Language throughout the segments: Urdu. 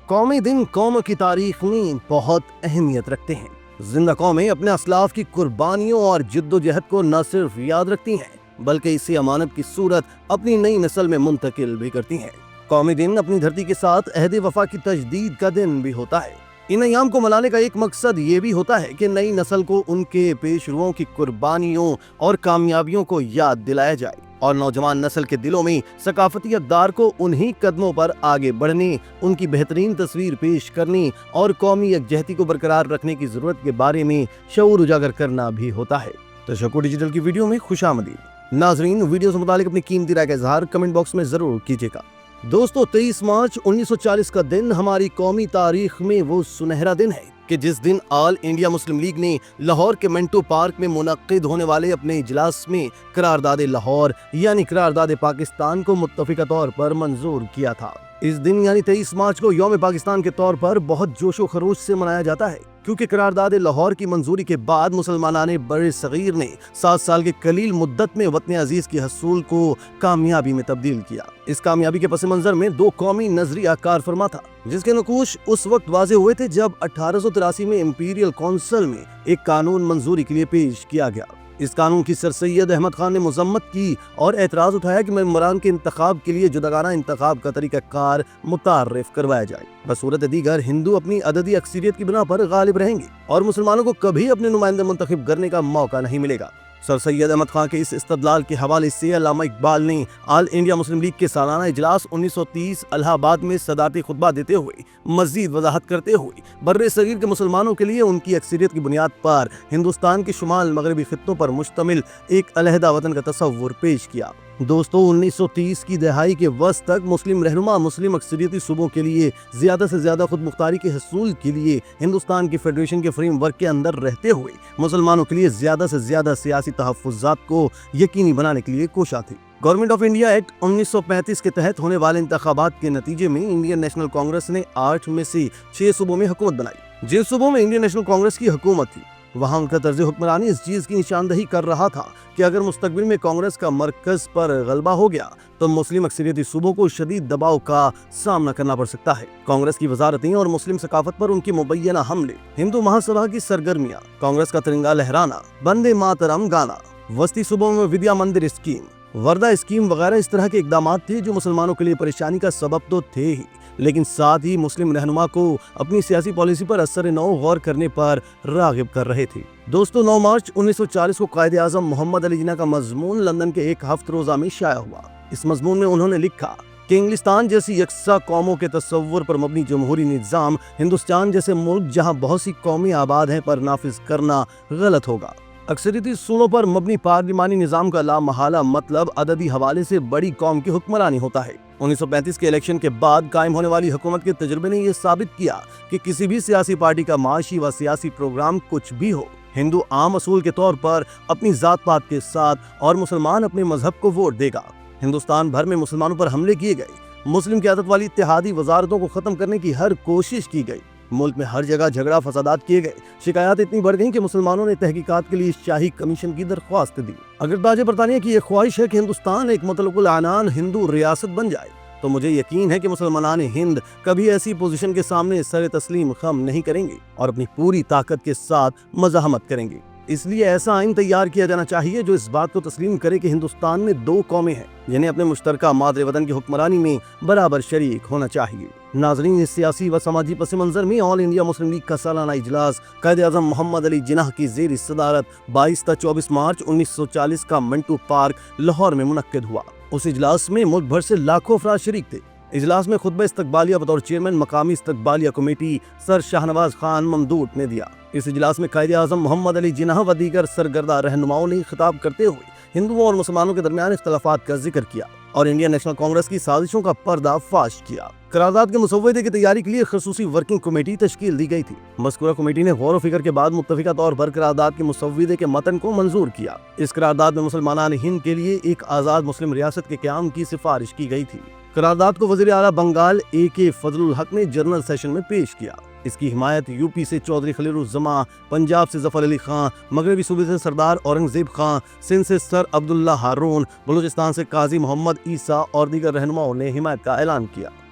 قومی دن قوم کی تاریخ میں بہت اہمیت رکھتے ہیں۔ زندہ قومیں اپنے اسلاف کی قربانیوں اور جد و جہد کو نہ صرف یاد رکھتی ہیں بلکہ اسے امانت کی صورت اپنی نئی نسل میں منتقل بھی کرتی ہیں۔ قومی دن اپنی دھرتی کے ساتھ عہد وفا کی تجدید کا دن بھی ہوتا ہے۔ ان ایام کو منانے کا ایک مقصد یہ بھی ہوتا ہے کہ نئی نسل کو ان کے پیش روؤں کی قربانیوں اور کامیابیوں کو یاد دلایا جائے اور نوجوان نسل کے دلوں میں ثقافتی اقدار کو انہی قدموں پر آگے بڑھنے، ان کی بہترین تصویر پیش کرنے اور قومی یکجہتی کو برقرار رکھنے کی ضرورت کے بارے میں شعور اجاگر کرنا بھی ہوتا ہے۔ تشکر ڈیجیٹل کی ویڈیو میں خوش آمدید۔ ناظرین، ویڈیو سے متعلق اپنی قیمتی رائے کا اظہار کمنٹ باکس میں ضرور کیجیے گا۔ دوستو، 23 مارچ 1940 کا دن ہماری قومی تاریخ میں وہ سنہرا دن ہے کہ جس دن آل انڈیا مسلم لیگ نے لاہور کے منٹو پارک میں منعقد ہونے والے اپنے اجلاس میں قرارداد لاہور یعنی قرارداد پاکستان کو متفقہ طور پر منظور کیا تھا۔ اس دن یعنی 23 مارچ کو یوم پاکستان کے طور پر بہت جوش و خروش سے منایا جاتا ہے، کیونکہ قرارداد لاہور کی منظوری کے بعد مسلمانان بر صغیر نے 7 سال کے قلیل مدت میں وطن عزیز کے حصول کو کامیابی میں تبدیل کیا۔ اس کامیابی کے پس منظر میں 2 قومی نظریہ کار فرما تھا، جس کے نقوش اس وقت واضح ہوئے تھے جب 1883 میں امپیریل کونسل میں ایک قانون منظوری کے لیے پیش کیا گیا۔ اس قانون کی سر سید احمد خان نے مذمت کی اور اعتراض اٹھایا کہ ممبران کے انتخاب کے لیے جداگانہ انتخاب کا طریقہ کار متعارف کروایا جائے۔ بصورت دیگر ہندو اپنی عددی اکثریت کی بنا پر غالب رہیں گے اور مسلمانوں کو کبھی اپنے نمائندے منتخب کرنے کا موقع نہیں ملے گا۔ سر سید احمد خان کے اس استدلال کے حوالے سے علامہ اقبال نے آل انڈیا مسلم لیگ کے سالانہ اجلاس 1930 الہ آباد میں صدارتی خطبہ دیتے ہوئے مزید وضاحت کرتے ہوئے بر صغیر کے مسلمانوں کے لیے ان کی اکثریت کی بنیاد پر ہندوستان کے شمال مغربی خطوں پر مشتمل ایک علیحدہ وطن کا تصور پیش کیا۔ دوستو، 1930 کی دہائی کے وسط تک مسلم رہنما مسلم اکثریتی صوبوں کے لیے زیادہ سے زیادہ خود مختاری کے حصول کے لیے ہندوستان کی فیڈریشن کے فریم ورک کے اندر رہتے ہوئے مسلمانوں کے لیے زیادہ سے زیادہ سیاسی تحفظات کو یقینی بنانے کے لیے کوشاں تھی۔ گورنمنٹ آف انڈیا ایکٹ 1935 کے تحت ہونے والے انتخابات کے نتیجے میں انڈین نیشنل کانگریس نے 8 میں سے 6 صوبوں میں حکومت بنائی۔ جن صوبوں میں انڈین نیشنل کانگریس کی حکومت تھی، وہاں ان کا طرز حکمرانی اس چیز کی نشاندہی کر رہا تھا کہ اگر مستقبل میں کانگریس کا مرکز پر غلبہ ہو گیا تو مسلم اکثریتی صوبوں کو شدید دباؤ کا سامنا کرنا پڑ سکتا ہے۔ کانگریس کی وزارتیں اور مسلم ثقافت پر ان کی مبینہ حملے، ہندو مہا سبھا کی سرگرمیاں، کانگریس کا ترنگا لہرانا، بندے ماترم گانا، وسطی صوبوں میں ودیا مندر اسکیم، وردہ اسکیم وغیرہ اس طرح کے اقدامات تھے جو مسلمانوں کے لیے پریشانی کا سبب تو تھے ہی، لیکن ساتھ ہی مسلم رہنما کو اپنی سیاسی پالیسی پر اثر نو غور کرنے پر راغب کر رہے تھے۔ دوستو، 9 مارچ 1940 کو قائد اعظم محمد علی جناح کا مضمون لندن کے ایک ہفتہ روزہ میں شائع ہوا۔ اس مضمون میں انہوں نے لکھا کہ انگلستان جیسی یکساں قوموں کے تصور پر مبنی جمہوری نظام ہندوستان جیسے ملک جہاں بہت سی قومیں آباد ہیں پر نافذ کرنا غلط ہوگا۔ اکثریتی اصولوں پر مبنی پارلیمانی نظام کا لامحالہ مطلب عددی حوالے سے بڑی قوم کی حکمرانی ہوتا ہے۔ 1935 کے الیکشن کے بعد قائم ہونے والی حکومت کے تجربے نے یہ ثابت کیا کہ کسی بھی سیاسی پارٹی کا معاشی و سیاسی پروگرام کچھ بھی ہو، ہندو عام اصول کے طور پر اپنی ذات پات کے ساتھ اور مسلمان اپنے مذہب کو ووٹ دے گا۔ ہندوستان بھر میں مسلمانوں پر حملے کیے گئے، مسلم قیادت والی اتحادی وزارتوں کو ختم کرنے کی ہر کوشش کی گئی، ملک میں ہر جگہ جھگڑا فسادات کیے گئے، شکایات اتنی بڑھ گئیں کہ مسلمانوں نے تحقیقات کے لیے شاہی کمیشن کی درخواست دی۔ اگر تاج برطانیہ کی یہ خواہش ہے کہ ہندوستان ایک مطلق العنان ہندو ریاست بن جائے تو مجھے یقین ہے کہ مسلمانان ہند کبھی ایسی پوزیشن کے سامنے سر تسلیم خم نہیں کریں گے اور اپنی پوری طاقت کے ساتھ مزاحمت کریں گے۔ اس لیے ایسا آئین تیار کیا جانا چاہیے جو اس بات کو تسلیم کرے کہ ہندوستان میں 2 قومیں ہیں جنہیں اپنے مشترکہ مادر وطن کی حکمرانی میں برابر شریک ہونا چاہیے۔ ناظرین، اس سیاسی و سماجی پس منظر میں آل انڈیا مسلم لیگ کا سالانہ اجلاس قائد اعظم محمد علی جناح کی زیر صدارت 22 تا 24 مارچ 1940 کا منٹو پارک لاہور میں منعقد ہوا۔ اس اجلاس میں ملک بھر سے لاکھوں افراد شریک تھے۔ اجلاس میں خطبہ استقبالیہ بطور چیئرمین مقامی استقبالیہ کمیٹی سر شاہنواز خان ممدوٹ نے دیا۔ اس اجلاس میں قائد اعظم محمد علی جناح و دیگر سرگردہ رہنماؤں نے خطاب کرتے ہوئے ہندوؤں اور مسلمانوں کے درمیان اختلافات کا ذکر کیا اور انڈین نیشنل کانگریس کی سازشوں کا پردہ فاش کیا۔ قرارداد کے مسودے کی تیاری کے لیے خصوصی ورکنگ کمیٹی تشکیل دی گئی تھی۔ مذکورہ کمیٹی نے غور و فکر کے بعد متفقہ طور پر قرارداد کے مسودے کے متن کو منظور کیا۔ اس قرارداد میں مسلمانان ہند کے لیے ایک آزاد مسلم ریاست کے قیام کی سفارش کی گئی تھی۔ قرارداد کو وزیر اعلیٰ بنگال AK فضل الحق نے جنرل سیشن میں پیش کیا۔ اس کی حمایت یوپی سے چودھری خلیل الزماں، پنجاب سے ظفر علی خان، مغربی صوبے سے سردار اورنگزیب خان، سندھ سے سر عبداللہ ہارون، بلوچستان سے قاضی محمد عیسیٰ اور دیگر رہنماؤں نے حمایت کا اعلان کیا۔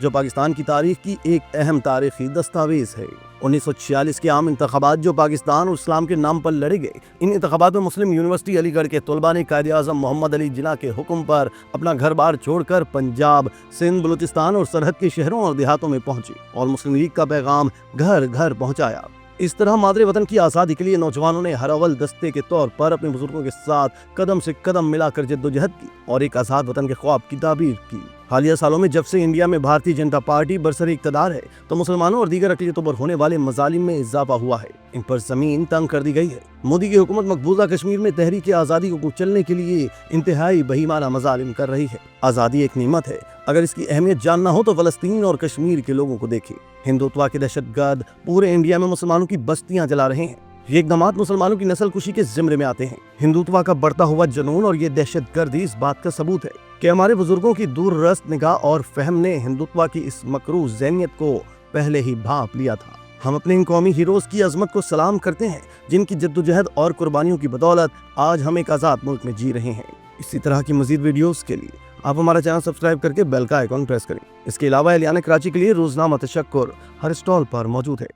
جو پاکستان کی تاریخ کی ایک اہم تاریخی دستاویز ہے۔ 1946 کے عام انتخابات جو پاکستان اور اسلام کے نام پر لڑے گئے، ان انتخابات میں مسلم یونیورسٹی علی گڑھ کے طلباء نے قائد اعظم محمد علی جناح کے حکم پر اپنا گھر بار چھوڑ کر پنجاب، سندھ، بلوچستان اور سرحد کے شہروں اور دیہاتوں میں پہنچے اور مسلم لیگ کا پیغام گھر گھر پہنچایا۔ اس طرح مادر وطن کی آزادی کے لیے نوجوانوں نے ہر اول دستے کے طور پر اپنے بزرگوں کے ساتھ قدم سے قدم ملا کر جدوجہد کی اور ایک آزاد وطن کے خواب کی تعبیر کی۔ حالیہ سالوں میں جب سے انڈیا میں بھارتی جنتا پارٹی برسر اقتدار ہے تو مسلمانوں اور دیگر اقلیتوں پر ہونے والے مظالم میں اضافہ ہوا ہے، ان پر زمین تنگ کر دی گئی ہے۔ مودی کی حکومت مقبوضہ کشمیر میں تحریک آزادی کو کچلنے کے لیے انتہائی بہیمانہ مظالم کر رہی ہے۔ آزادی ایک نعمت ہے، اگر اس کی اہمیت جاننا ہو تو فلسطین اور کشمیر کے لوگوں کو دیکھیں۔ ہندوتوا کے دہشت گرد پورے انڈیا میں مسلمانوں کی بستیاں جلا رہے ہیں، یہ اقدامات مسلمانوں کی نسل کشی کے زمرے میں آتے ہیں۔ ہندوتوا کا بڑھتا ہوا جنون اور یہ دہشت گردی اس بات کا ثبوت ہے کہ ہمارے بزرگوں کی دور رست نگاہ اور فہم نے ہندوتوا کی اس مکروہ ذہنیت کو پہلے ہی بھانپ لیا تھا۔ ہم اپنے ان قومی ہیروز کی عظمت کو سلام کرتے ہیں جن کی جدوجہد اور قربانیوں کی بدولت آج ہم ایک آزاد ملک میں جی رہے ہیں۔ اسی طرح کی مزید ویڈیوز کے لیے آپ ہمارا چینل سبسکرائب کر کے بیل کا آئیکن پریس کریں۔ اس کے علاوہ اہلیان کراچی کے لیے روزنامہ تشکر ہر اسٹال پر موجود ہے۔